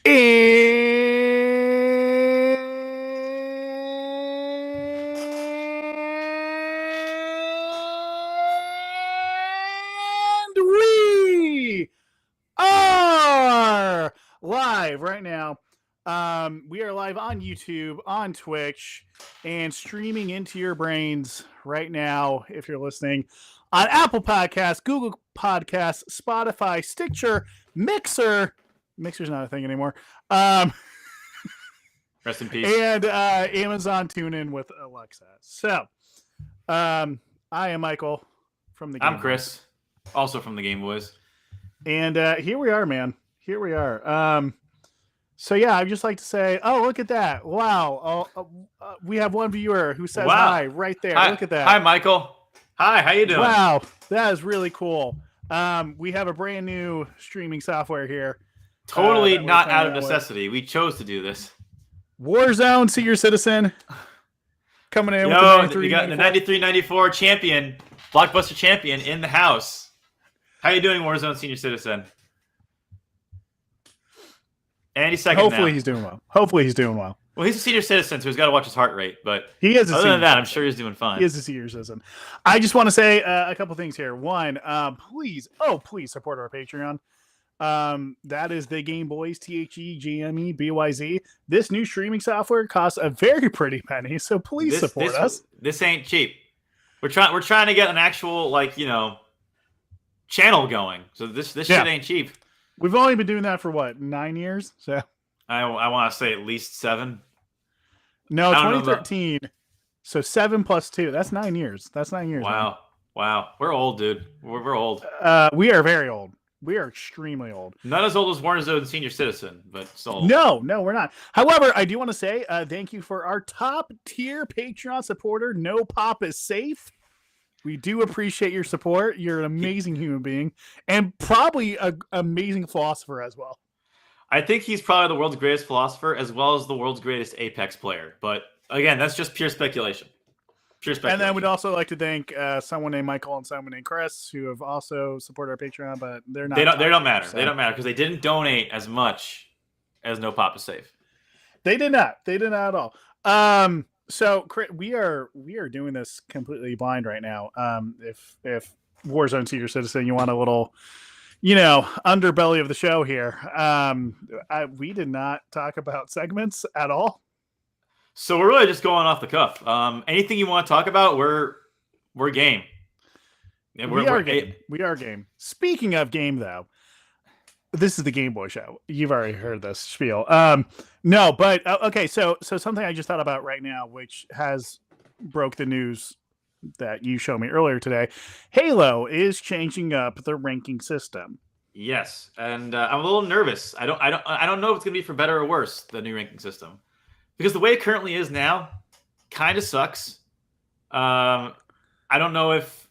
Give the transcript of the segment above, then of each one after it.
We are live right now. We are live on YouTube, on Twitch, and streaming into your brains right now if you're listening on Apple Podcasts, Google Podcasts, Spotify, Stitcher, Mixer. Mixer's not a thing anymore. Rest in peace. And Amazon TuneIn with Alexa. So, I am Michael from the Game I'm Chris, also from the Game Boys. And here we are, man. Here we are. So yeah, I'd just like to say, oh, look at that. Wow. We have one viewer who says hi right there. Hi. Look at that. Hi, Michael. Hi, how you doing? Wow. That is really cool. We have a brand new streaming software here. Totally not out of necessity. We chose to do this. Warzone Senior Citizen coming in with the you got the 93-94 champion, blockbuster champion in the house. How you doing, Warzone Senior Citizen? Any second Hopefully now. he's doing well. Hopefully he's doing well. Well, he's a senior citizen, so he's got to watch his heart rate. But he is. Other than that, I'm sure he's doing fine. He is a senior citizen. I just want to say a couple things here. One, please support our Patreon. That is the Game Boys, THEGMEBYZ. This new streaming software costs a very pretty penny, so please support us. This ain't cheap. We're trying to get an actual channel going. So this shit ain't cheap. We've only been doing that for what, 9 years? So I want to say at least 7. No, 2013. So 7 plus 2. That's 9 years. That's 9 years. Wow. Man. Wow. We're old, dude. We're old. We are very old. We are extremely old. Not as old as Warzone Senior Citizen, but still old. No, we're not. However, I do want to say thank you for our top tier Patreon supporter. No Pop is safe. We do appreciate your support. You're an amazing human being and probably an amazing philosopher as well. I think he's probably the world's greatest philosopher as well as the world's greatest Apex player. But again, that's just pure speculation. And then we'd also like to thank someone named Michael and someone named Chris who have also supported our Patreon, but they're not. They don't matter. So. They don't matter because they didn't donate as much as No Pop is Safe. They did not. They did not at all. So we are doing this completely blind right now. If Warzone Senior Citizen, you want a little, underbelly of the show here. We did not talk about segments at all. So we're really just going off the cuff. Anything you want to talk about, we're game. We are game. We are game. Speaking of game, though, this is the Game Boy show. You've already heard this spiel. No, but okay. So something I just thought about right now, which has broke the news that you showed me earlier today. Halo is changing up the ranking system. Yes, and I'm a little nervous. I don't know if it's gonna be for better or worse, the new ranking system, because the way it currently is now kind of sucks. I don't know if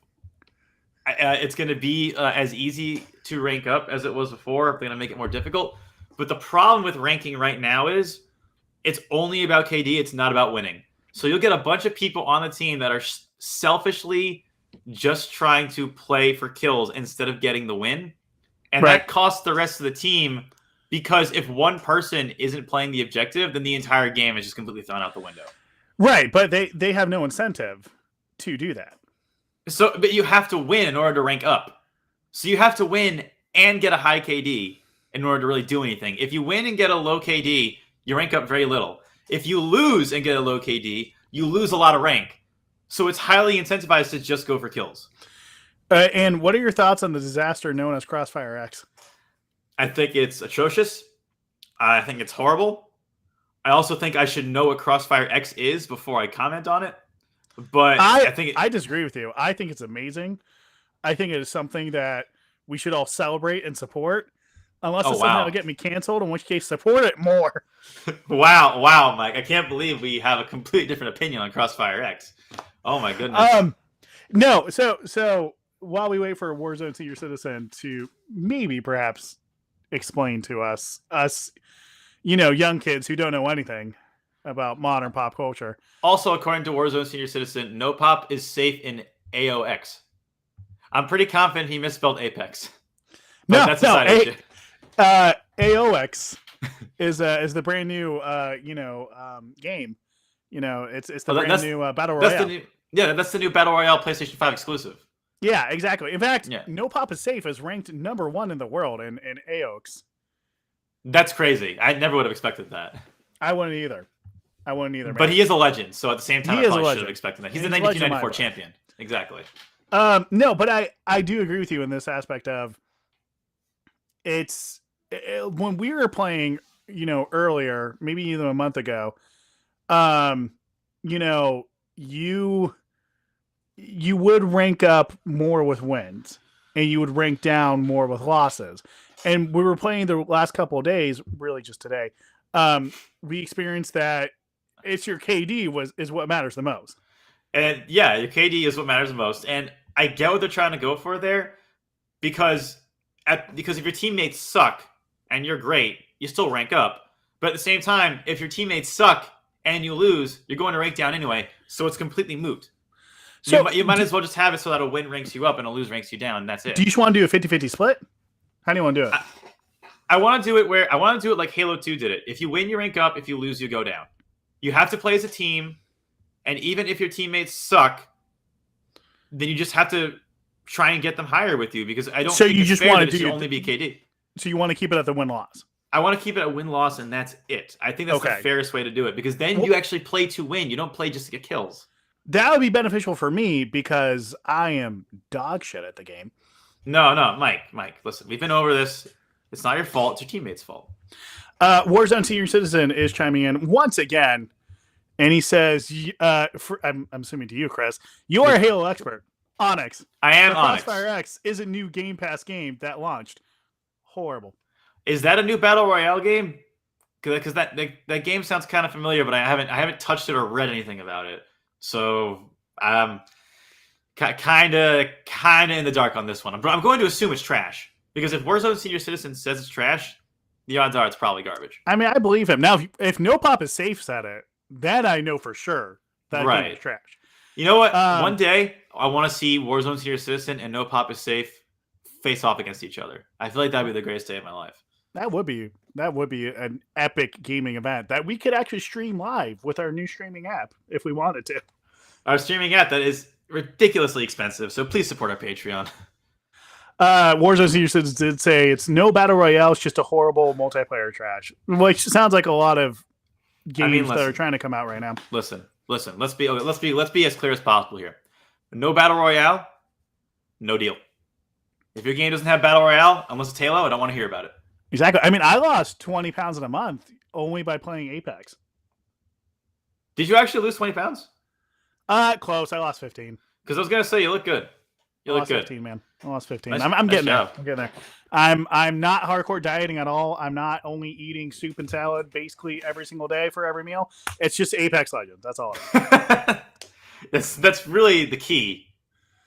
it's going to be as easy to rank up as it was before. If they're going to make it more difficult. But the problem with ranking right now is it's only about KD. It's not about winning. So you'll get a bunch of people on the team that are selfishly just trying to play for kills instead of getting the win. And that costs the rest of the team, because if one person isn't playing the objective, then the entire game is just completely thrown out the window. Right, but they have no incentive to do that. But you have to win in order to rank up. So you have to win and get a high KD in order to really do anything. If you win and get a low KD, you rank up very little. If you lose and get a low KD, you lose a lot of rank. So it's highly incentivized to just go for kills. And what are your thoughts on the disaster known as Crossfire X? I think it's atrocious. I think it's horrible. I also think I should know what Crossfire X is before I comment on it. But I disagree with you. I think it's amazing. I think it is something that we should all celebrate and support. Unless it's something that'll get me canceled, in which case support it more. Wow, Mike. I can't believe we have a completely different opinion on Crossfire X. Oh my goodness. No, so while we wait for Warzone Senior Citizen to maybe perhaps explain to us, young kids who don't know anything about modern pop culture. Also, according to Warzone Senior Citizen, No Pop is safe in AOX. I'm pretty confident he misspelled Apex. But that's a side issue. AOX is the brand new game. It's the brand new battle royale. That's the new battle royale PlayStation 5 exclusive. Yeah, exactly. In fact, No Pop is Safe is ranked #1 in the world in AOX. That's crazy. I never would have expected that. I wouldn't either. Man. But he is a legend, so at the same time, I probably should have expected that. He's the 1994 champion. Exactly. No, but I do agree with you in this aspect of when we were playing, earlier, maybe even a month ago, you would rank up more with wins and you would rank down more with losses. And we were playing the last couple of days, really just today. We experienced that it's your KD is what matters the most. And yeah, your KD is what matters the most. And I get what they're trying to go for there because if your teammates suck and you're great, you still rank up. But at the same time, if your teammates suck and you lose, you're going to rank down anyway. So it's completely moot. So you might as well just have it so that a win ranks you up and a lose ranks you down. And that's it. Do you just want to do a 50-50 split? How do you want to do it? I want to do it like Halo 2 did it. If you win, you rank up. If you lose, you go down. You have to play as a team. And even if your teammates suck, then you just have to try and get them higher with you because I don't think it's fair that it should only be KD. So you want to keep it at the win-loss? I want to keep it at win-loss, and that's it. I think that's the fairest way to do it because then you actually play to win. You don't play just to get kills. That would be beneficial for me because I am dog shit at the game. No, Mike, listen. We've been over this. It's not your fault. It's your teammate's fault. Warzone Senior Citizen is chiming in once again, and he says, I'm assuming to you, Chris, you are a Halo expert. Onyx. I am Onyx. Crossfire X is a new Game Pass game that launched. Horrible. Is that a new Battle Royale game? Because that game sounds kind of familiar, but I haven't touched it or read anything about it. So kind of in the dark on this one. I'm going to assume it's trash because if Warzone Senior Citizen says it's trash, the odds are it's probably garbage. I mean, I believe him. Now, if No Pop is Safe said it, then I know for sure that game is trash. You know what? One day I want to see Warzone Senior Citizen and No Pop is Safe face off against each other. I feel like that'd be the greatest day of my life. That would be an epic gaming event that we could actually stream live with our new streaming app if we wanted to. Our streaming app that is ridiculously expensive, so please support our Patreon. Warzone Senior Citizen did say it's no battle royale, it's just a horrible multiplayer trash. Which sounds like a lot of games that are trying to come out right now. Listen. Let's be as clear as possible here. No battle royale, no deal. If your game doesn't have battle royale, unless it's Halo, I don't want to hear about it. Exactly. I mean, I lost 20 pounds in a month only by playing Apex. Did you actually lose 20 pounds? Close. I lost 15. Because I was gonna say you look good. You look good. 15, man. I lost 15. I'm getting there. I'm getting there. I'm not hardcore dieting at all. I'm not only eating soup and salad basically every single day for every meal. It's just Apex Legends. That's all. That's really the key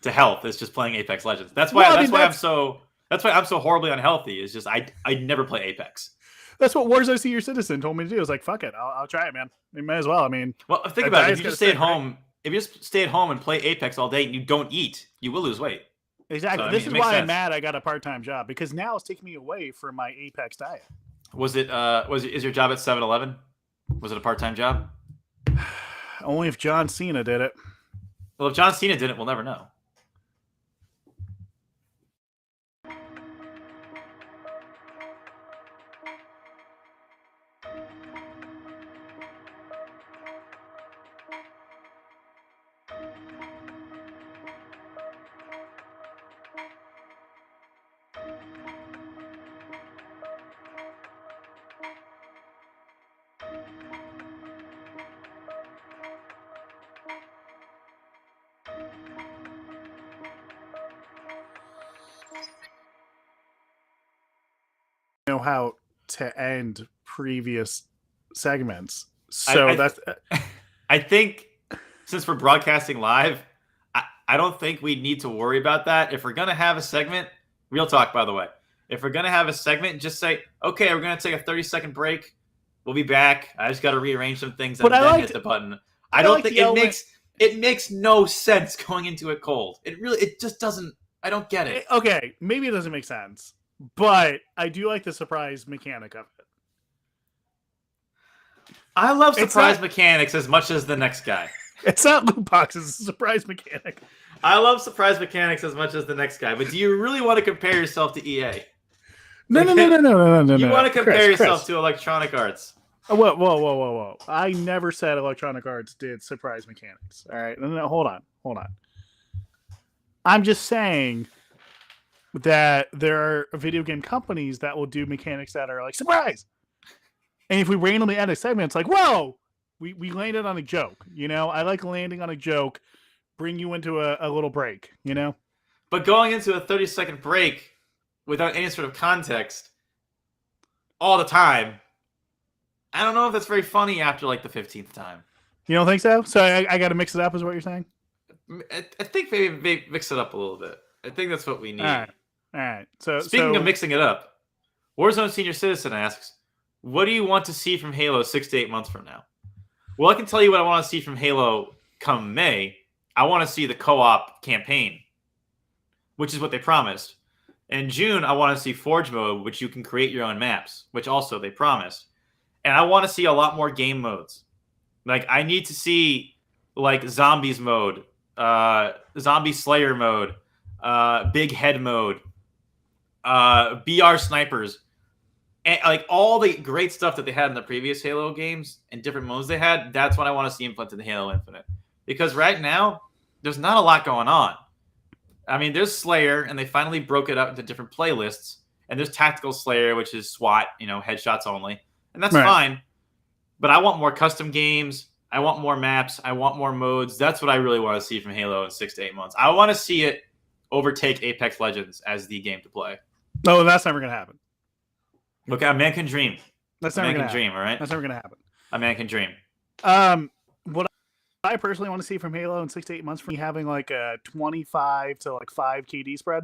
to health is just playing Apex Legends. That's why I'm so horribly unhealthy. Is just I never play Apex. That's what Warzone Senior Citizen told me to do. I was like, fuck it, I'll try it, man. We might as well. I mean, well, think about it. If you just stay at home. If you just stay at home and play Apex all day and you don't eat, you will lose weight. Exactly. So, this is why I'm mad I got a part-time job because now it's taking me away from my Apex diet. Is your job at 7-Eleven? Was it a part-time job? Only if John Cena did it. Well, if John Cena did it, we'll never know. Know how to end previous segments, so that's I think since we're broadcasting live, I don't think we need to worry about that. If we're gonna have a segment, real talk by the way, if we're gonna have a segment, just say, okay, we're gonna take a 30-second break, we'll be back, I just got to rearrange some things and then hit the button. I don't think it makes no sense going into it cold. It just doesn't. I don't get it. Okay, maybe it doesn't make sense, but I do like the surprise mechanic of it. I love surprise mechanics as much as the next guy. It's not loot boxes, it's a surprise mechanic. I love surprise mechanics as much as the next guy, but do you really want to compare yourself to EA? No. You want to compare yourself to Electronic Arts. Whoa. I never said Electronic Arts did surprise mechanics. All right. No, hold on. I'm just saying that there are video game companies that will do mechanics that are like, surprise! And if we randomly add a segment, it's like, whoa! We landed on a joke. I like landing on a joke, bring you into a little break, But going into a 30-second break without any sort of context all the time, I don't know if that's very funny after like the 15th time. You don't think so? So I got to mix it up is what you're saying? I think maybe mix it up a little bit. I think that's what we need. All right. So speaking of mixing it up, Warzone Senior Citizen asks, what do you want to see from Halo 6 to 8 months from now? Well, I can tell you what I want to see from Halo come May. I want to see the co-op campaign, which is what they promised. In June, I want to see Forge mode, which you can create your own maps, which also they promised. And I want to see a lot more game modes. Like, I need to see, like, Zombies mode, Zombie Slayer mode, Big Head mode, BR Snipers. And, like, all the great stuff that they had in the previous Halo games and different modes they had, that's what I want to see implemented in Halo Infinite. Because right now, there's not a lot going on. I mean, there's Slayer, and they finally broke it up into different playlists. And there's Tactical Slayer, which is SWAT, headshots only. And that's fine. But I want more custom games. I want more maps. I want more modes. That's what I really want to see from Halo in 6 to 8 months. I want to see it overtake Apex Legends as the game to play. No, that's never going to happen. Look, a man can dream. That's never going to dream, all right? That's never going to happen. A man can dream. What I personally want to see from Halo in 6 to 8 months from me having like a 25 to like 5 KD spread.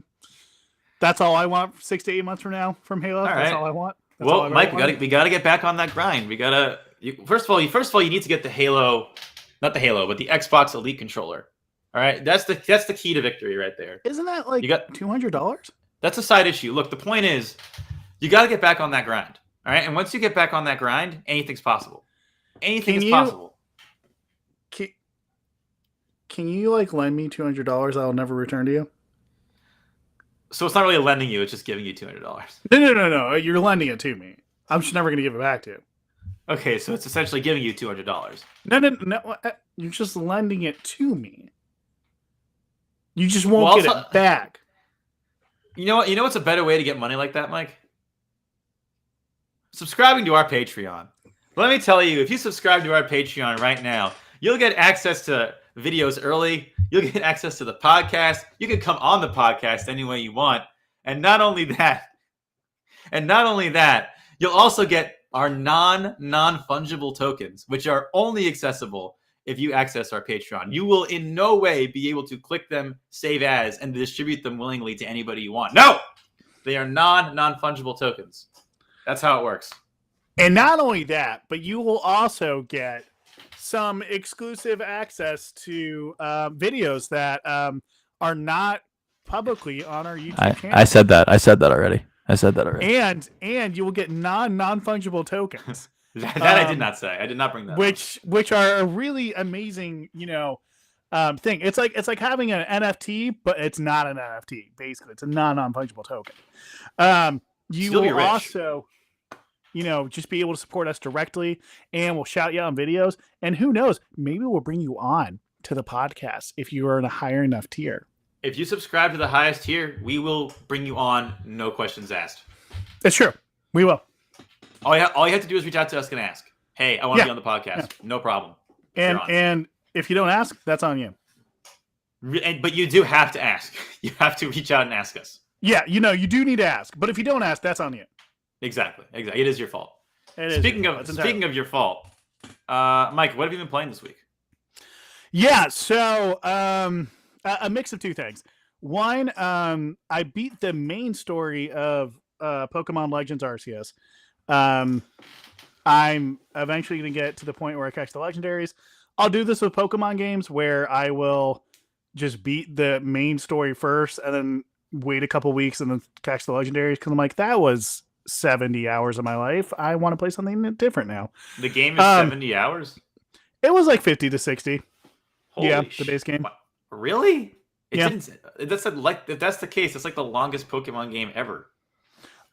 That's all I want 6 to 8 months from now from Halo. That's all I want. Well, Mike, we gotta get back on that grind. We gotta. First of all, you need to get the Halo, not the Halo, but the Xbox Elite controller. All right, that's the key to victory right there. Isn't that like $200? That's a side issue. Look, the point is, you got to get back on that grind. All right, and once you get back on that grind, anything's possible. Anything is possible. Can you like lend me $200? I'll never return to you. So it's not really lending you; it's just giving you $200. No. You're lending it to me. I'm just never going to give it back to you. Okay, so it's essentially giving you $200. No. You're just lending it to me. You just won't get it back. You know what? You know what's a better way to get money like that, Mike? Subscribing to our Patreon. Let me tell you, if you subscribe to our Patreon right now, you'll get access to videos early. You'll get access to the podcast. You can come on the podcast any way you want. And not only that, you'll also get our non-fungible tokens, which are only accessible if you access our Patreon. You will in no way be able to click them, save as, and distribute them willingly to anybody you want. No! They are non-fungible tokens. That's how it works. And not only that, but you will also get some exclusive access to videos that are not publicly on our YouTube channel. I said that already. And you will get non-fungible tokens. that I did not say. I did not bring that up. Which are a really amazing, thing. It's like having an NFT, but it's not an NFT. Basically, it's a non-fungible token. You Still will also, just be able to support us directly, and we'll shout you out on videos. And who knows, maybe we'll bring you on to the podcast if you are in a higher enough tier. If you subscribe to the highest tier, we will bring you on, no questions asked. That's true. We will. All you have to do is reach out to us and ask, hey, I want to be on the podcast. Yeah. No problem. And if you don't ask, that's on you. But you do have to ask. You have to reach out and ask us. Yeah, you do need to ask. But if you don't ask, that's on you. Exactly. It is your fault. Speaking of your fault, Mike, what have you been playing this week? Yeah, so a mix of two things. One, I beat the main story of Pokemon Legends Arceus. I'm eventually going to get to the point where I catch the legendaries. I'll do this with Pokemon games where I will just beat the main story first and then wait a couple weeks and then catch the legendaries, because I'm like, that was 70 hours of my life. I want to play something different now. The game is 70 hours? It was like 50 to 60. Holy the base game. What? Really? It Yeah. didn't. If that's the case, it's like the longest Pokemon game ever.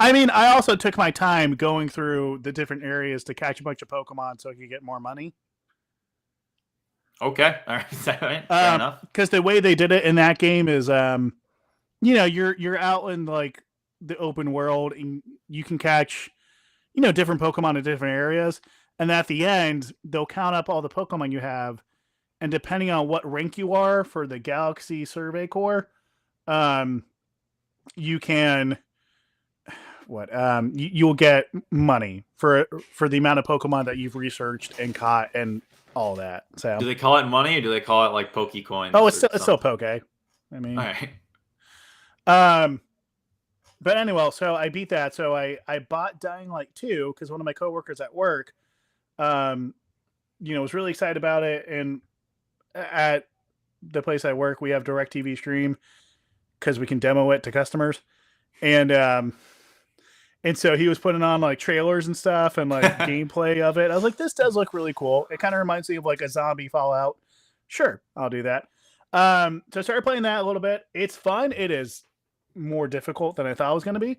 I mean, I also took my time going through the different areas to catch a bunch of Pokemon so I could get more money. Okay, all right, fair enough. Because the way they did it in that game is, you're out in like the open world, and you can catch, different Pokemon in different areas, and at the end they'll count up all the Pokemon you have, and depending on what rank you are for the Galaxy Survey Corps, you can. You'll get money for the amount of Pokemon that you've researched and caught and all that. So do they call it money or do they call it like Pokecoins? Oh, it's still Poke. I mean, all right. But anyway, so I beat that. So I bought Dying Light 2 because one of my coworkers at work, was really excited about it. And at the place I work, we have DirecTV stream because we can demo it to customers. And so he was putting on like trailers and stuff and like gameplay of it. I was like, this does look really cool. It kind of reminds me of like a zombie Fallout. Sure, I'll do that. So I started playing that a little bit. It's fun. It is more difficult than I thought it was going to be.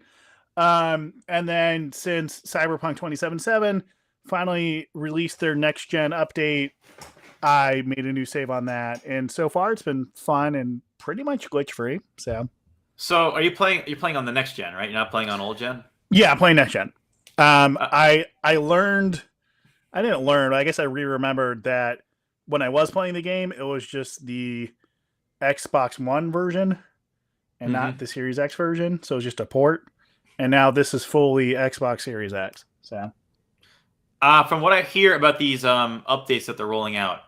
And then since Cyberpunk 2077 finally released their next gen update, I made a new save on that. And so far it's been fun and pretty much glitch free. So are you playing? You're playing on the next gen, right? You're not playing on old gen. Yeah, I'm playing next gen. I learned. I didn't learn. I guess I remembered that when I was playing the game, it was just the Xbox One version and not the Series X version. So it's just a port. And now this is fully Xbox Series X. So, from what I hear about these updates that they're rolling out,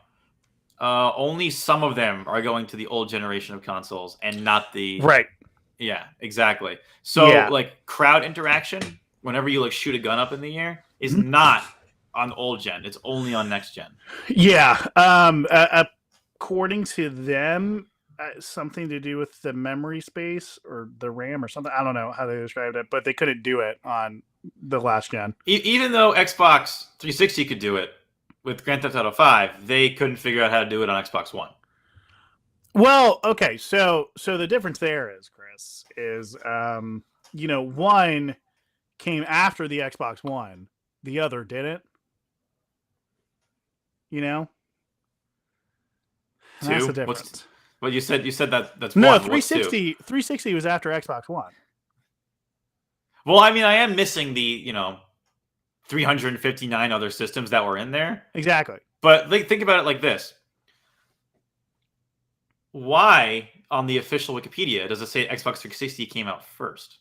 only some of them are going to the old generation of consoles and not the right. Yeah, exactly. So like crowd interaction, whenever you like shoot a gun up in the air, is not on old gen. It's only on next gen. Yeah. According to them, something to do with the memory space or the RAM or something. I don't know how they described it, but they couldn't do it on the last gen. Even though Xbox 360 could do it with Grand Theft Auto 5, they couldn't figure out how to do it on Xbox One. Well, okay, so the difference there is, Chris, is one came after the Xbox One, the other didn't. That's the difference. Well, you said that's no one. 360. 360 was after Xbox One. Well, I mean, I am missing the 359 other systems that were in there. Exactly. But think about it like this. Why on the official Wikipedia does it say Xbox 360 came out first?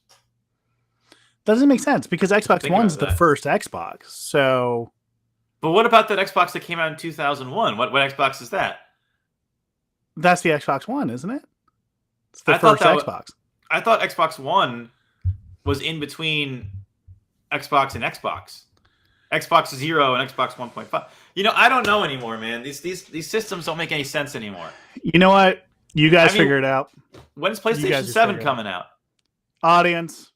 Doesn't make sense because Xbox One's the first Xbox. So, but what about that Xbox that came out in 2001? What Xbox is that? That's the Xbox One, isn't it? It's the first Xbox. I thought Xbox One was in between Xbox and Xbox. Xbox 0 and Xbox 1.5. I don't know anymore, man. These systems don't make any sense anymore. You know what? You guys figure it out. When's PlayStation 7 coming out? Audience,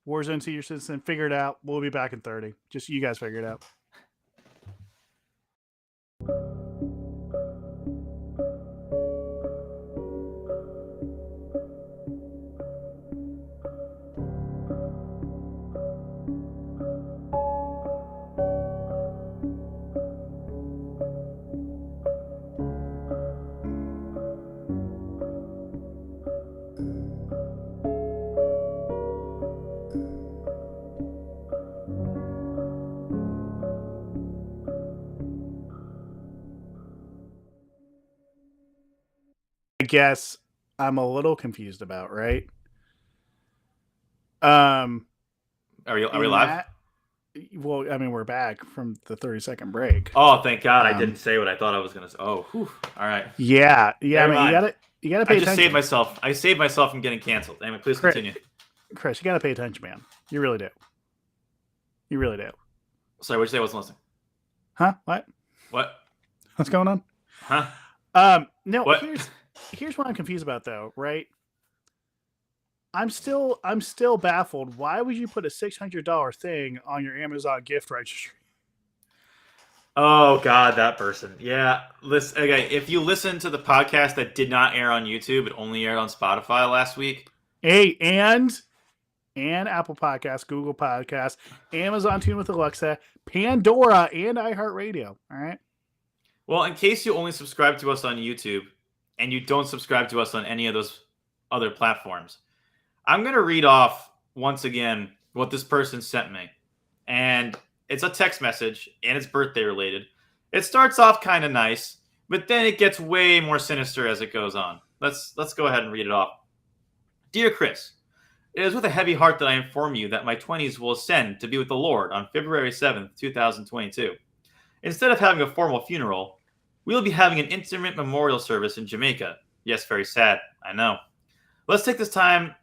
Warzone Senior Citizen, figure it out. We'll be back in 30. Just you guys figure it out. Guess I'm a little confused about, right? Are we live? Well, I mean, we're back from the 30-second break. Oh, thank God! I didn't say what I thought I was gonna say. Oh, whew. All right. Yeah. I mean, you gotta pay attention. I saved myself from getting canceled. Damn it! Please continue. Chris, you gotta pay attention, man. You really do. You really do. Sorry, what'd you say? I wasn't listening. Huh? What? What's going on? Huh? No. What? Here's what I'm confused about, though. Right? I'm still baffled. Why would you put a $600 thing on your Amazon gift registry? Oh God, that person. Yeah. Listen. Okay, if you listen to the podcast that did not air on YouTube, it only aired on Spotify last week. Hey, and Apple Podcasts, Google Podcasts, Amazon Tune with Alexa, Pandora, and iHeartRadio. All right. Well, in case you only subscribe to us on YouTube and you don't subscribe to us on any of those other platforms, I'm going to read off once again what this person sent me. And it's a text message and it's birthday related. It starts off kind of nice, but then it gets way more sinister as it goes on. Let's go ahead and read it off. Dear Chris, it is with a heavy heart that I inform you that my 20s will ascend to be with the Lord on February 7th, 2022. Instead of having a formal funeral, we will be having an intimate memorial service in Jamaica. Yes, very sad, I know. Let's take this time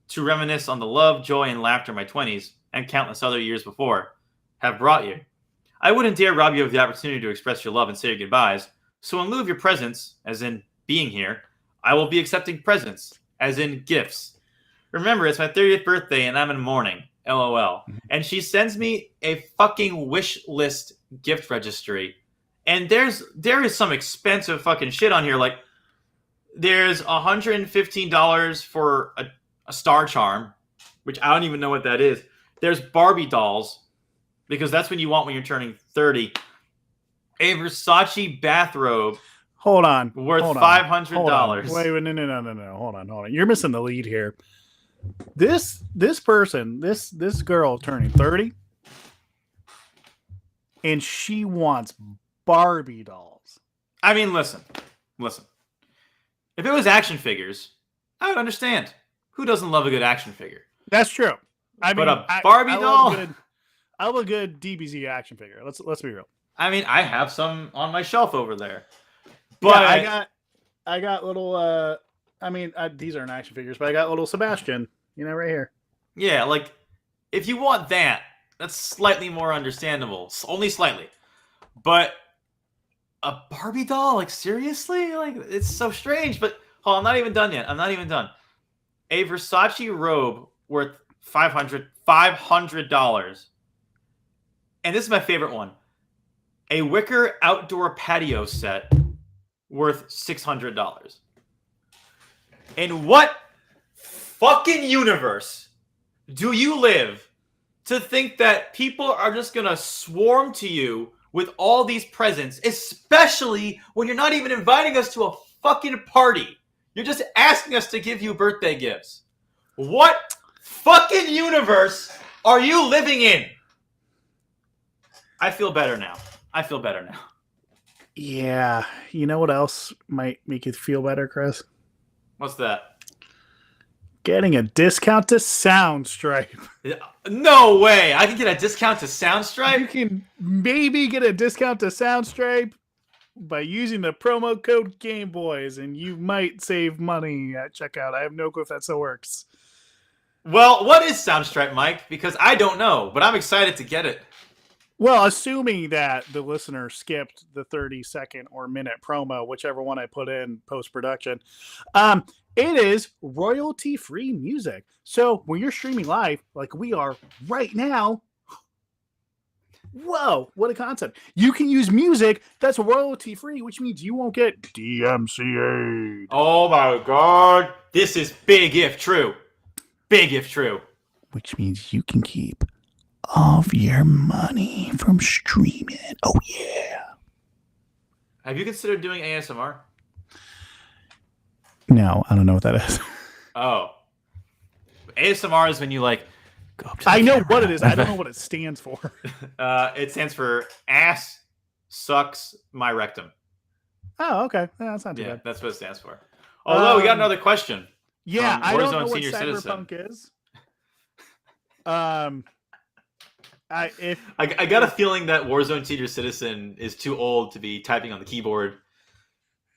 to reminisce on the love, joy, and laughter my 20s, and countless other years before, have brought you. I wouldn't dare rob you of the opportunity to express your love and say your goodbyes, so in lieu of your presence, as in being here, I will be accepting presents, as in gifts. Remember, it's my 30th birthday and I'm in mourning. LOL. And she sends me a fucking wish list gift registry. And there is some expensive fucking shit on here. Like, there's $115 for a star charm, which I don't even know what that is. There's Barbie dolls, because that's what you want when you're turning 30. A Versace bathrobe. Hold on. Worth $500. Wait, no. Hold on. You're missing the lead here. This person, this girl turning 30, and she wants Barbie dolls. I mean, listen. If it was action figures, I would understand. Who doesn't love a good action figure? That's true. But a Barbie doll? I love a good DBZ action figure. Let's be real. I mean, I have some on my shelf over there. But yeah, I got little these aren't action figures, but I got little Sebastian, right here. Yeah, like, if you want that, that's slightly more understandable. Only slightly. But a Barbie doll? Like, seriously? Like, it's so strange. But, hold on, I'm not even done yet. A Versace robe worth $500. And this is my favorite one. A wicker outdoor patio set worth $600. In what fucking universe do you live to think that people are just gonna swarm to you with all these presents, especially when you're not even inviting us to a fucking party? You're just asking us to give you birthday gifts. What fucking universe are you living in? I feel better now. Yeah. You know what else might make you feel better, Chris? What's that? Getting a discount to Soundstripe. No way. I can get a discount to Soundstripe? You can maybe get a discount to Soundstripe by using the promo code GameBoys, and you might save money at checkout. I have no clue if that still works. Well, what is Soundstripe, Mike? Because I don't know, but I'm excited to get it. Well, assuming that the listener skipped the 30-second or minute promo, whichever one I put in post-production, it is royalty-free music. So when you're streaming live, like we are right now, whoa, what a concept. You can use music that's royalty-free, which means you won't get DMCA'd. Oh my God. This is big if true. Big if true. Which means you can keep all of your money from streaming. Oh, yeah. Have you considered doing ASMR? No, I don't know what that is. Oh. ASMR is when you, like, go up to the I know camera. what it is. I don't know what it stands for. It stands for ass sucks my rectum. Oh, okay. Yeah, that's not too Yeah, bad. that's what it stands for. Although, we got another question. Yeah, I don't know what Senior cyberpunk is. I got a feeling that Warzone Senior Citizen is too old to be typing on the keyboard.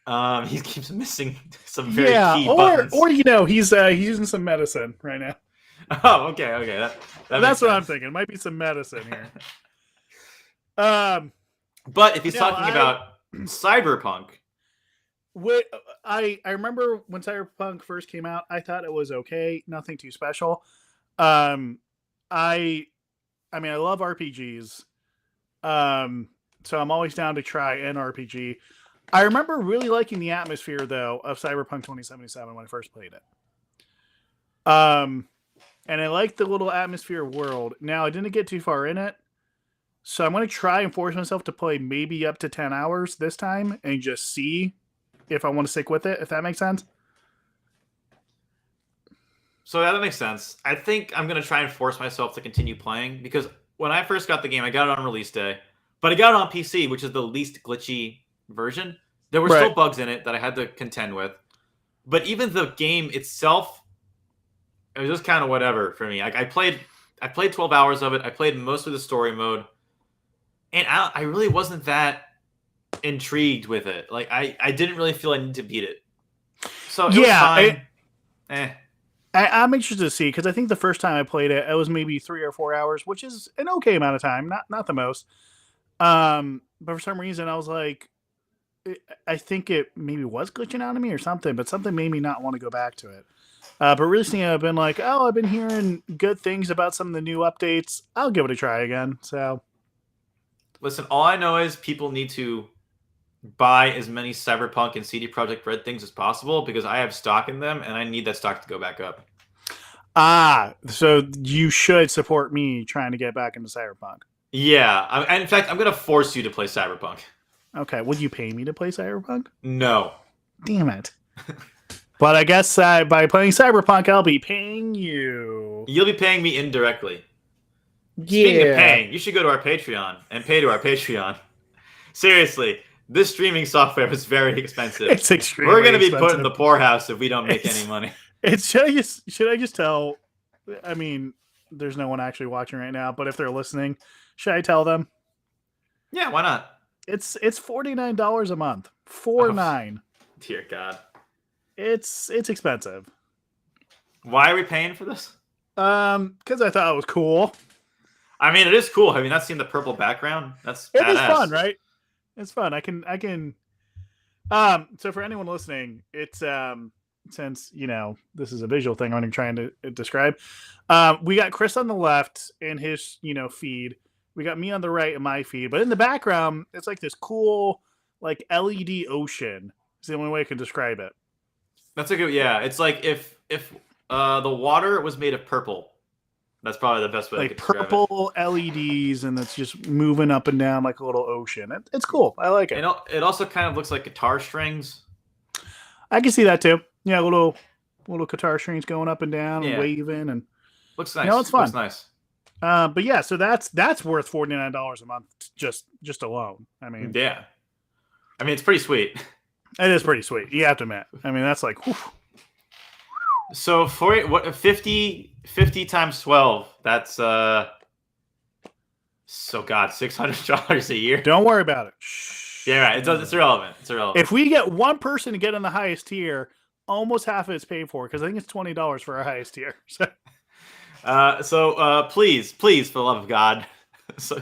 He keeps missing some very key buttons. Or he's using some medicine right now. Oh, okay. That's what I'm thinking. It might be some medicine here. But if he's talking about cyberpunk, I remember when Cyberpunk first came out, I thought it was okay, nothing too special. Um, I mean, I love RPGs. So I'm always down to try an RPG. I remember really liking the atmosphere though of Cyberpunk 2077 when I first played it. And I like the little atmosphere world. Now I didn't get too far in it, so I'm going to try and force myself to play maybe up to 10 hours this time and just see if I want to stick with it. If that makes sense. So that makes sense. I think I'm going to try and force myself to continue playing because when I first got the game, I got it on release day, but I got it on PC, which is the least glitchy version. There were still bugs in it that I had to contend with, but even the game itself, it was just kind of whatever for me. I played 12 hours of it. I played most of the story mode, and I really wasn't that intrigued with it. Like I didn't really feel I need to beat it. So it was fine. I'm interested to see because I think the first time I played it, it was maybe 3 or 4 hours, which is an okay amount of time, not the most. But for some reason, I was like, I think it maybe was glitching out of me or something, but something made me not want to go back to it. But recently, I've been like, oh, I've been hearing good things about some of the new updates. I'll give it a try again. So, listen, all I know is people need to buy as many Cyberpunk and CD Projekt Red things as possible because I have stock in them and I need that stock to go back up. So you should support me trying to get back into Cyberpunk. Yeah. In fact, I'm going to force you to play Cyberpunk. Okay. Would you pay me to play Cyberpunk? No. Damn it. But I guess by playing Cyberpunk, I'll be paying you. You'll be paying me indirectly. Yeah. Speaking of paying, you should go to our Patreon and pay to our Patreon. Seriously, this streaming software is very expensive. It's extremely We're going to be expensive. put in the poorhouse if we don't make any money. Should I just tell? I mean, there's no one actually watching right now, but if they're listening, should I tell them? Yeah, why not? It's $49 a month. $49. Dear God. It's expensive. Why are we paying for this? Because I thought it was cool. I mean, it is cool. Have you not seen the purple background? That's it badass. is fun, right? It's fun. I can. So for anyone listening, it's since this is a visual thing, I'm trying to describe. We got Chris on the left in his feed. We got me on the right in my feed, but in the background, it's like this cool like LED ocean. It's the only way I can describe it. That's a good, yeah. It's like if the water was made of purple. That's probably the best way. Like purple LEDs, and it's just moving up and down like a little ocean. It's cool. I like it. It also kind of looks like guitar strings. I can see that too. Yeah, little guitar strings going up and down and waving, and looks nice. It's fun. Looks nice. But yeah, so that's worth $49 a month just alone. I mean, yeah. I mean, it's pretty sweet. It is pretty sweet. You have to admit. I mean, that's like, whew. So for it, what 50 times 12? That's $600 a year. Don't worry about it. Shh. Yeah, right. It's irrelevant. It's irrelevant. If we get one person to get in the highest tier, almost half of it's paid for because I think it's $20 for our highest tier. So please, for the love of God, so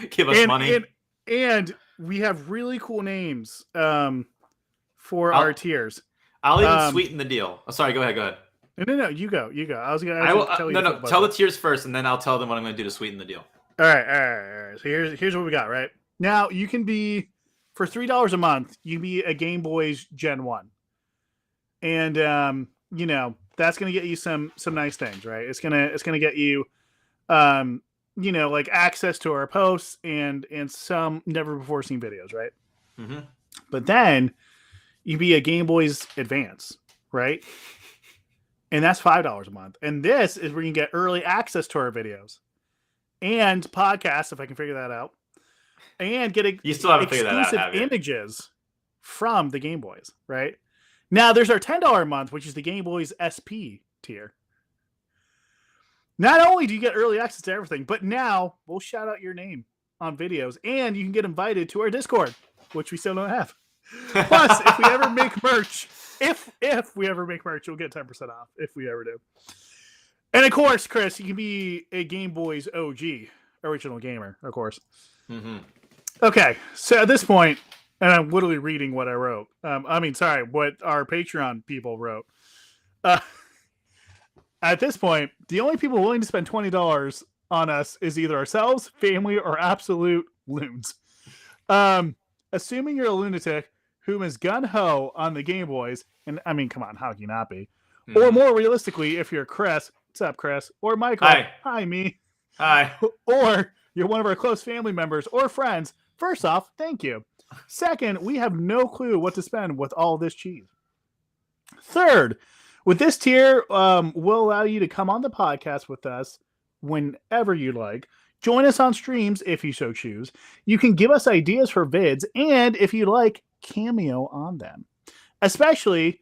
give us money. And we have really cool names for our tiers. I'll even sweeten the deal. Oh, sorry, go ahead. No, you go. I was gonna tell you. No, tell the tiers first, and then I'll tell them what I'm going to do to sweeten the deal. All right. So here's what we got. Right now, you can be for $3 a month. You can be a Game Boy's Gen 1, and that's going to get you some nice things, right? It's gonna get you, like access to our posts and some never before seen videos, right? Mm-hmm. But then you be a Game Boy's Advance, right? And that's $5 a month. And this is where you can get early access to our videos and podcasts, if I can figure that out, and get you still haven't figured that out, exclusive images from the Game Boys, right? Now, there's our $10 a month, which is the Game Boys SP tier. Not only do you get early access to everything, but now we'll shout out your name on videos, and you can get invited to our Discord, which we still don't have. Plus, if we ever make merch, if we ever make merch, you'll get 10% off if we ever do. And of course, Chris, you can be a Game Boy's OG, original gamer, of course. Mm-hmm. Okay, so at this point, And I'm literally reading what I wrote. Sorry, what our Patreon people wrote. At this point, the only people willing to spend $20 on us is either ourselves, family, or absolute loons. Assuming you're a lunatic whom is gun-ho on the Game Boys, and I mean, come on, how can you not be? Or more realistically, if you're Chris, what's up, Chris? Or Michael, hi, me. Hi. Or you're one of our close family members or friends, first off, thank you. Second, we have no clue what to spend with all this cheese. Third, with this tier, we'll allow you to come on the podcast with us whenever you like. Join us on streams if you so choose. You can give us ideas for vids, and if you like, cameo on them. Essentially,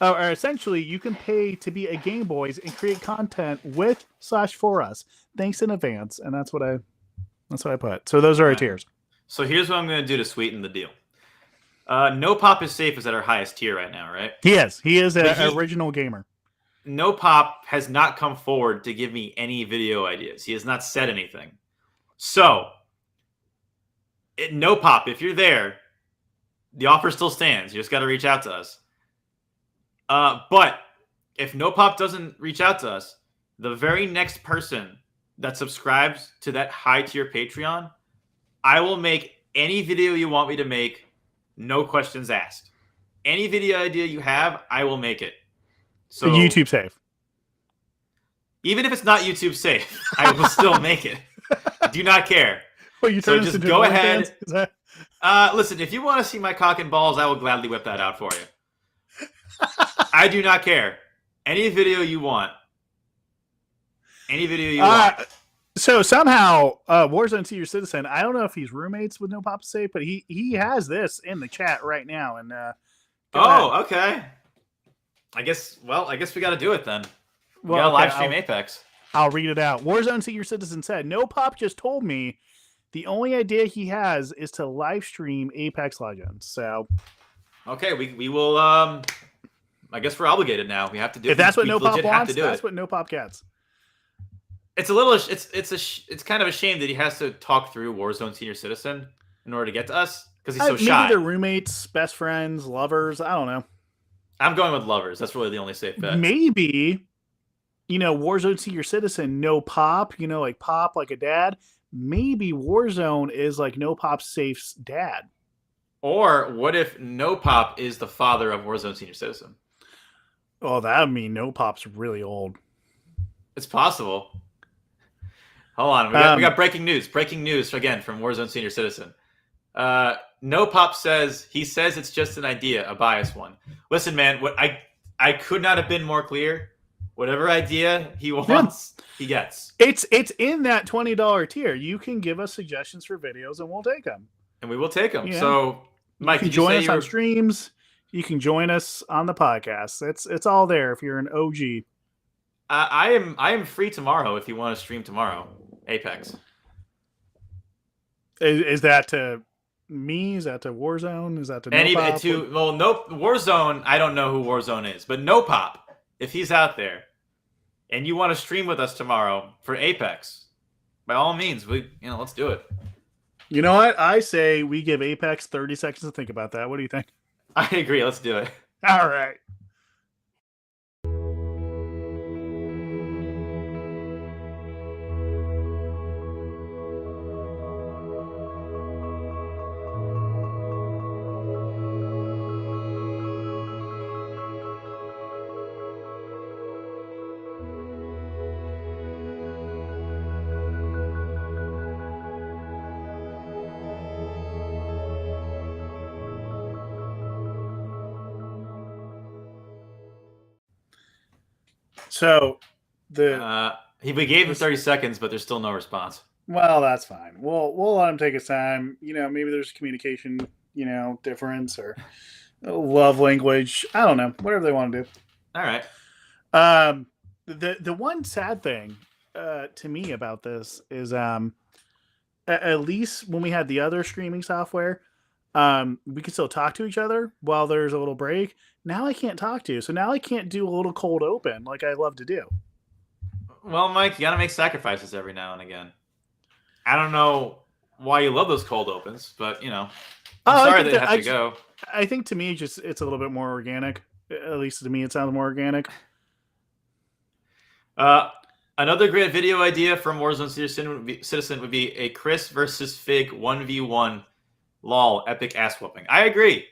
you can pay to be a Game Boys and create content with/for us. Thanks in advance, and that's what I put. So those are our tiers. So here's what I'm going to do to sweeten the deal. No Pop is safe is at our highest tier right now, right? He is an original gamer. No Pop has not come forward to give me any video ideas. He has not said anything. So, No Pop, if you're there, the offer still stands. You just got to reach out to us. But if No Pop doesn't reach out to us, the very next person that subscribes to that high tier Patreon, I will make any video you want me to make, no questions asked. Any video idea you have, I will make it. So YouTube safe. Even if it's not YouTube safe, I will still make it. Do not care. Well, so just go ahead. Listen, if you want to see my cock and balls, I will gladly whip that out for you. I do not care. Any video you want. Any video you want. So somehow, Warzone Senior Citizen, I don't know if he's roommates with No Pop Safe, but he has this in the chat right now. And okay. I guess we got to do it then. We got to live stream Apex. I'll read it out. Warzone Senior Citizen said, No Pop just told me the only idea he has is to live stream Apex Legends. So, okay, we will. I guess we're obligated now. We have to do it. If that's what No Pop wants, that's what No Pop gets. It's a little. It's kind of a shame that he has to talk through Warzone Senior Citizen in order to get to us because he's so shy. Maybe they're roommates, best friends, lovers. I don't know. I'm going with lovers. That's really the only safe bet. Maybe, Warzone Senior Citizen, No Pop. Like Pop, like a dad. Maybe Warzone is like No Pop Safe's dad. Or what if No Pop is the father of Warzone Senior Citizen? Oh, that would mean No Pop's really old. It's possible. Hold on. We got breaking news. Breaking news again from Warzone Senior Citizen. No Pop says it's just an idea, a biased one. Listen, man, what I could not have been more clear. Whatever idea he wants, he gets. It's in that $20 tier. You can give us suggestions for videos, and we'll take them. And we will take them. So, Mike, you can join us on streams. You can join us on the podcast. It's all there if you're an OG. I am free tomorrow if you want to stream tomorrow. Apex. Is that to me? Is that to Warzone? Is that to No Pop? Warzone. I don't know who Warzone is, but No Pop, if he's out there, and you want to stream with us tomorrow for Apex, by all means, let's do it. You know what? I say we give Apex 30 seconds to think about that. What do you think? I agree. Let's do it. All right. So we gave him 30 seconds, but there's still no response. Well, that's fine. We'll let him take his time. Maybe there's communication, difference or love language. I don't know. Whatever they want to do. All right. The one sad thing to me about this is at least when we had the other streaming software, we could still talk to each other while there's a little break. Now I can't talk to you. So now I can't do a little cold open like I love to do. Well, Mike, you got to make sacrifices every now and again. I don't know why you love those cold opens, but, I'm sorry that it has to go. I think to me, it's a little bit more organic. At least to me, it sounds more organic. Another great video idea from Warzone Citizen would be a Chris versus Fig 1v1. Lol, epic ass whooping. I agree.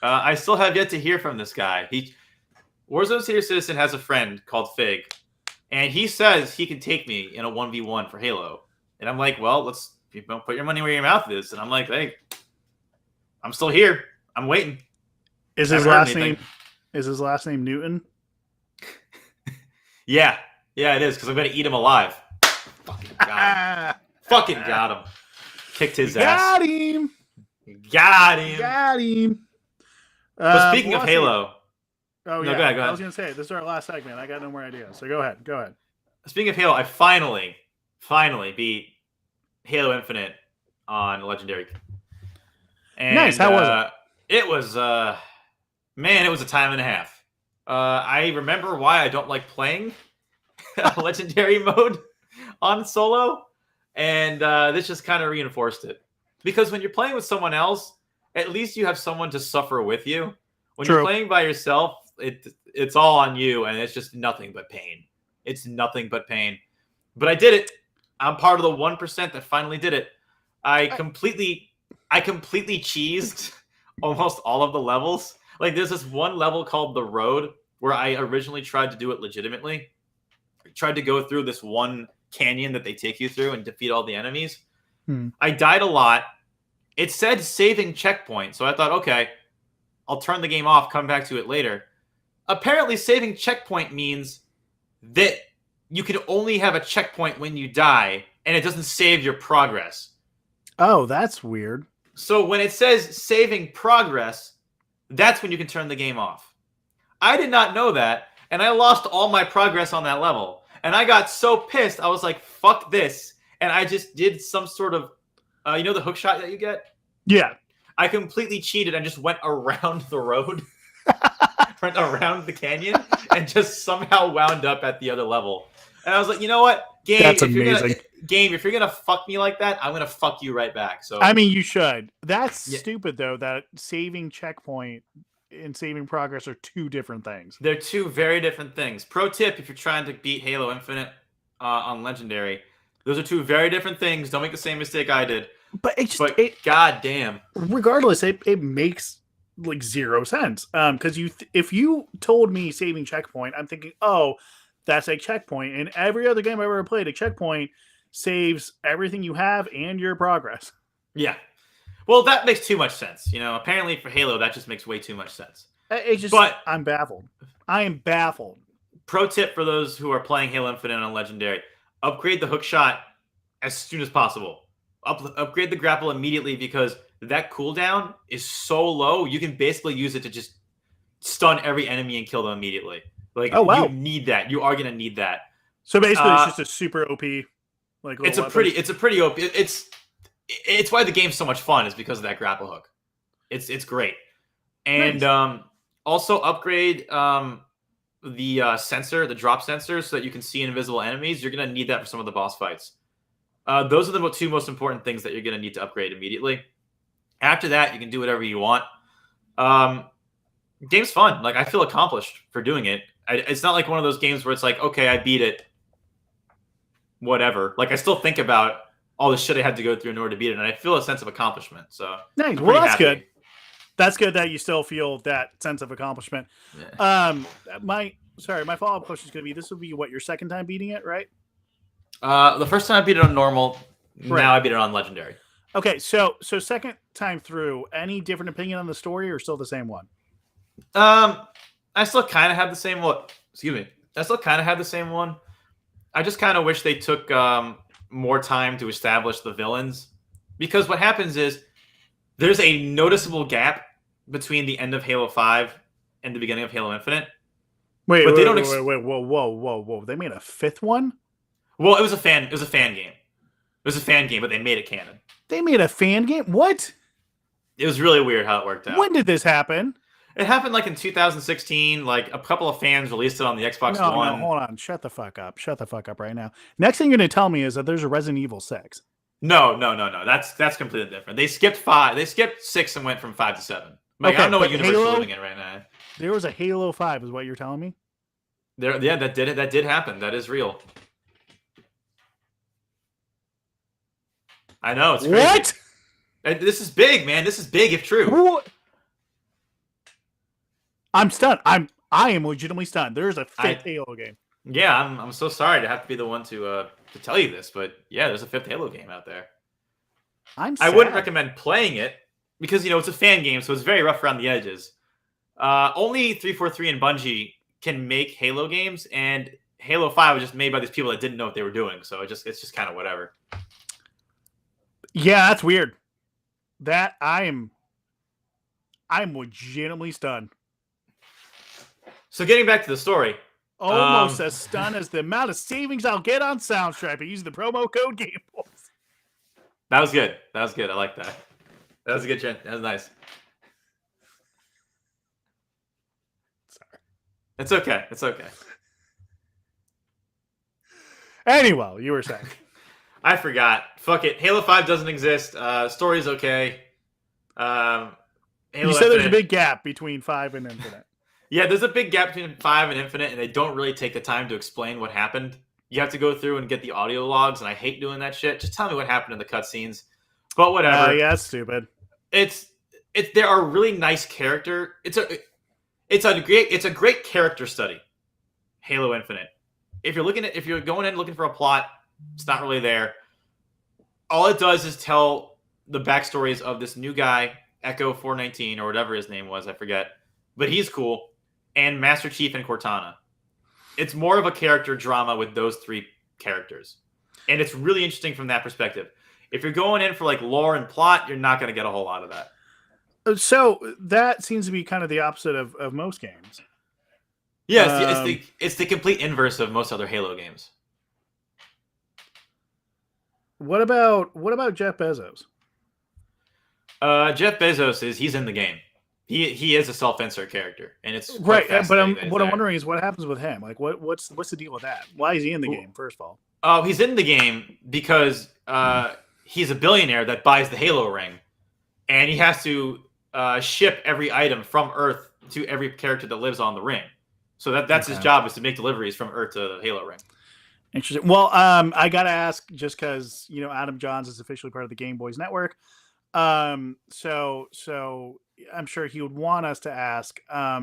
I still have yet to hear from this guy. Warzone Citizen has a friend called Fig, and he says he can take me in a 1v1 for Halo. And I'm like, well, let's put your money where your mouth is. And I'm like, hey, I'm still here. I'm waiting. Is his last name Newton? Yeah, it is, because I'm gonna eat him alive. Fucking got him. Fucking got him. Kicked his ass. Got him. But speaking of Halo. Oh, no, yeah. Go ahead. I was going to say, this is our last segment. I got no more ideas. So go ahead. Speaking of Halo, I finally beat Halo Infinite on Legendary. And, nice. How was it? It was, man, it was a time and a half. I remember why I don't like playing Legendary mode on solo. And this just kind of reinforced it. Because when you're playing with someone else, at least you have someone to suffer with you. When True. you're playing by yourself, it's all on you, and it's just nothing but pain. It's nothing but pain. But I did it. I'm part of the 1% that finally did it. I completely cheesed almost all of the levels. Like, there's this one level called The Road where I originally tried to do it legitimately. I tried to go through this one canyon that they take you through and defeat all the enemies. I died a lot. It said saving checkpoint, so I thought, okay, I'll turn the game off, come back to it later. Apparently, saving checkpoint means that you can only have a checkpoint when you die, and it doesn't save your progress. Oh, that's weird. So when it says saving progress, that's when you can turn the game off. I did not know that, and I lost all my progress on that level. And I got so pissed, I was like, fuck this. And I just did some sort of, you know the hook shot that you get? Yeah. I completely cheated and just went around the road, went around the canyon, and just somehow wound up at the other level. And I was like, you know what? Game, that's amazing. If you're going to fuck me like that, I'm going to fuck you right back. So I mean, you should. That's stupid, though, that saving checkpoint and saving progress are two different things. They're two very different things. Pro tip, if you're trying to beat Halo Infinite on Legendary, those are two very different things. Don't make the same mistake I did. But goddamn. Regardless, it makes like zero sense. Because if you told me saving checkpoint, I'm thinking, oh, that's a checkpoint. And every other game I've ever played, a checkpoint saves everything you have and your progress. Yeah. Well, that makes too much sense. You know, apparently for Halo, that just makes way too much sense. I'm baffled. I am baffled. Pro tip for those who are playing Halo Infinite on Legendary: upgrade the hook shot as soon as possible. Upgrade the grapple immediately, because that cooldown is so low, you can basically use it to just stun every enemy and kill them immediately. Like, you need that. You are going to need that. So basically, it's just a super OP. Like, it's a pretty OP. It's why the game's so much fun, is because of that grapple hook. It's great. And nice. Also upgrade the sensor, the drop sensor, so that you can see invisible enemies. You're going to need that for some of the boss fights. Those are the two most important things that you're going to need to upgrade immediately. After that, you can do whatever you want. Game's fun. Like, I feel accomplished for doing it. It's not like one of those games where it's like, okay, I beat it. Whatever. Like, I still think about all the shit I had to go through in order to beat it, and I feel a sense of accomplishment. So nice. Well, that's good. That's good that you still feel that sense of accomplishment. Yeah. My follow-up question is going to be: this will be what, your second time beating it, right? The first time I beat it on normal. Right. Now I beat it on Legendary. Okay, so second time through, any different opinion on the story, or still the same one? I still kind of have the same one. Excuse me. I still kind of have the same one. I just kind of wish they took more time to establish the villains, because what happens is there's a noticeable gap between the end of Halo 5 and the beginning of Halo Infinite. Wait, whoa! They made a fifth one? Well, it was a fan game. It was a fan game, but they made it canon. They made a fan game? What? It was really weird how it worked out. When did this happen? It happened like in 2016. Like, a couple of fans released it on the Xbox One. No, hold on. Shut the fuck up. Shut the fuck up right now. Next thing you're going to tell me is that there's a Resident Evil 6. No. That's completely different. They skipped 5. They skipped 6 and went from 5 to 7. Like, I don't know what universe you're living in right now. There was a Halo 5, is what you're telling me? Yeah, that did happen. That is real. I know, it's crazy. What? This is big, man. This is big if true. What? I'm stunned. I am legitimately stunned. There's a 5th Halo game. Yeah, I'm so sorry to have to be the one to tell you this, but yeah, there's a 5th Halo game out there. I wouldn't recommend playing it because it's a fan game, so it's very rough around the edges. Only 343 and Bungie can make Halo games, and Halo 5 was just made by these people that didn't know what they were doing, so it's just kind of whatever. Yeah, that's weird. That I'm legitimately stunned. So getting back to the story. Almost as stunned as the amount of savings I'll get on Soundstripe by using the promo code GameBoys. That was good. I like that. That was a good chant. That was nice. Sorry. It's okay. Anyway, you were saying. I forgot. Fuck it. Halo 5 doesn't exist. Story's okay. Halo you said there's a big gap between 5 and Infinite. Yeah, there's a big gap between 5 and Infinite, and they don't really take the time to explain what happened. You have to go through and get the audio logs, and I hate doing that shit. Just tell me what happened in the cutscenes. But whatever. Yeah, that's stupid. There are really nice character. It's a great character study. Halo Infinite. If you're going in looking for a plot, it's not really there. All it does is tell the backstories of this new guy, Echo 419 or whatever his name was, I forget. But he's cool. And Master Chief and Cortana. It's more of a character drama with those 3 characters. And it's really interesting from that perspective. If you're going in for like lore and plot, you're not going to get a whole lot of that. So that seems to be kind of the opposite of most games. Yeah, it's the complete inverse of most other Halo games. What about Jeff Bezos? Jeff Bezos he's in the game. He is a self-insert character, and it's right. But what I'm wondering is what happens with him. Like, what's the deal with that? Why is he in the game? First of all, he's in the game because he's a billionaire that buys the Halo ring, and he has to ship every item from Earth to every character that lives on the ring. So that's his job, is to make deliveries from Earth to the Halo ring. Interesting. Well, I gotta ask, just because Adam Johns is officially part of the Game Boys Network. So I'm sure he would want us to ask. I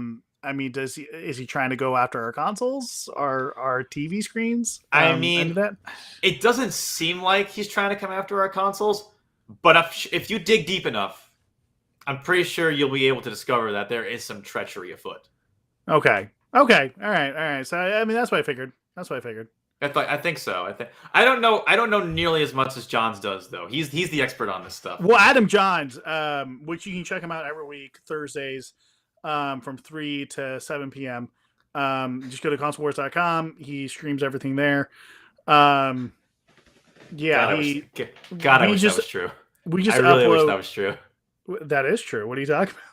mean, is he trying to go after our consoles, our TV screens? I mean, it doesn't seem like he's trying to come after our consoles, but if you dig deep enough, I'm pretty sure you'll be able to discover that there is some treachery afoot. Okay. All right. So I mean, that's what I figured. I think so. I don't know nearly as much as Johns does, though. He's the expert on this stuff. Well, Adam Johns, which you can check him out every week Thursdays, from 3 to 7 p.m. Just go to consolewars.com. He streams everything there. Yeah, God, I wish that was true. I really wish that was true. That is true. What are you talking about?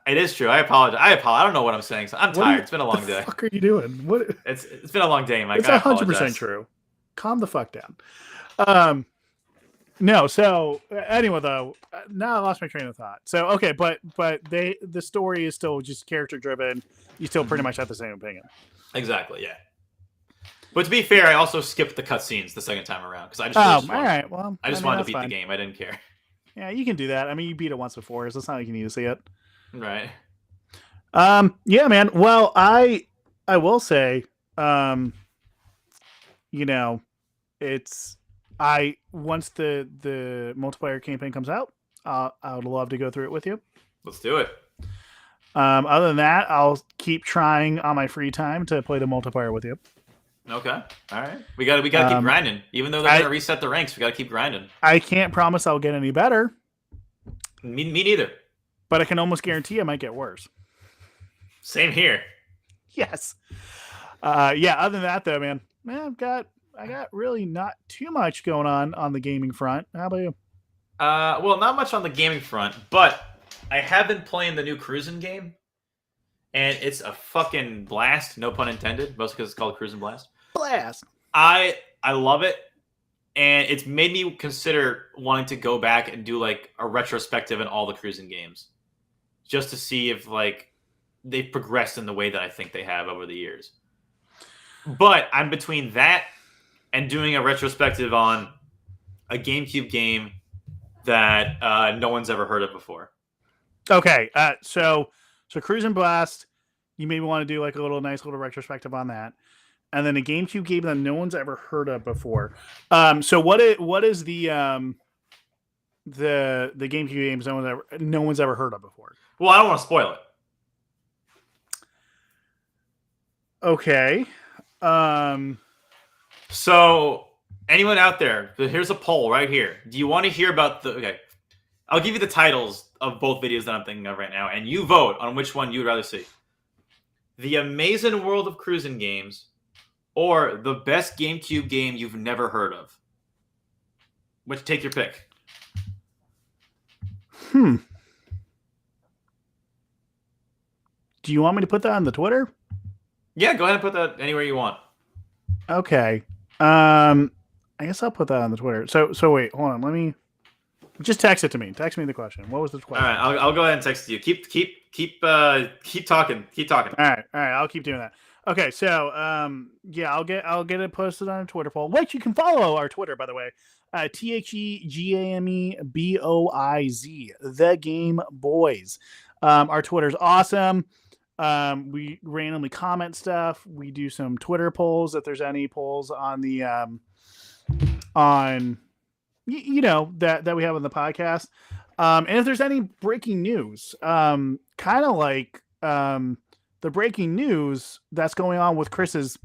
It is true. I apologize. I don't know what I'm saying. I'm tired. It's been a long day. What the fuck are you doing? What? It's been a long day, Mike. It's 100% true. Calm the fuck down. No. So anyway, though, now I lost my train of thought. So okay, but the story is still just character driven. You still pretty much have the same opinion. Exactly. Yeah. But to be fair, I also skipped the cutscenes the second time around because I just wanted to beat the game. I didn't care. Yeah, you can do that. I mean, you beat it once before, so it's not like you need to see it. Right. Yeah, man. Well, I will say, it's once the multiplayer campaign comes out, I would love to go through it with you. Let's do it. Other than that, I'll keep trying on my free time to play the multiplayer with you. Okay. All right. We gotta keep grinding. Even though they're gonna reset the ranks, we gotta keep grinding. I can't promise I'll get any better. Me neither. But I can almost guarantee I might get worse. Same here. Yes. Yeah. Other than that, though, man, I got really not too much going on the gaming front. How about you? Well, not much on the gaming front, but I have been playing the new Cruisin' game, and it's a fucking blast. No pun intended. Mostly because it's called Cruisin' Blast. Blast. I love it, and it's made me consider wanting to go back and do like a retrospective in all the cruising games, just to see if like they've progressed in the way that I think they have over the years. But I'm between that and doing a retrospective on a GameCube game that no one's ever heard of before. Okay, so Cruisin' Blast, you maybe want to do like a nice little retrospective on that, and then a GameCube game that no one's ever heard of before. So what is the GameCube games no one's ever heard of before? Well, I don't want to spoil it. Okay. So anyone out there, here's a poll right here. Do you want to hear about the? Okay, I'll give you the titles of both videos that I'm thinking of right now, and you vote on which one you'd rather see: The Amazing World of Cruising Games, or the best GameCube game you've never heard of. Which, take your pick. Do you want me to put that on the Twitter? Yeah, go ahead and put that anywhere you want. Okay. I guess I'll put that on the Twitter. So wait, hold on. Let me just text it to me. Text me the question. What was the question? All right, I'll go ahead and text you. Keep talking. Keep talking. All right. I'll keep doing that. Okay, so yeah, I'll get it posted on a Twitter poll. Which you can follow our Twitter, by the way. TheGameBoys, The Game Boys. Our Twitter's awesome. We randomly comment stuff. We do some Twitter polls if there's any polls on the that we have on the podcast. And if there's any breaking news, kind of like the breaking news that's going on with Chris's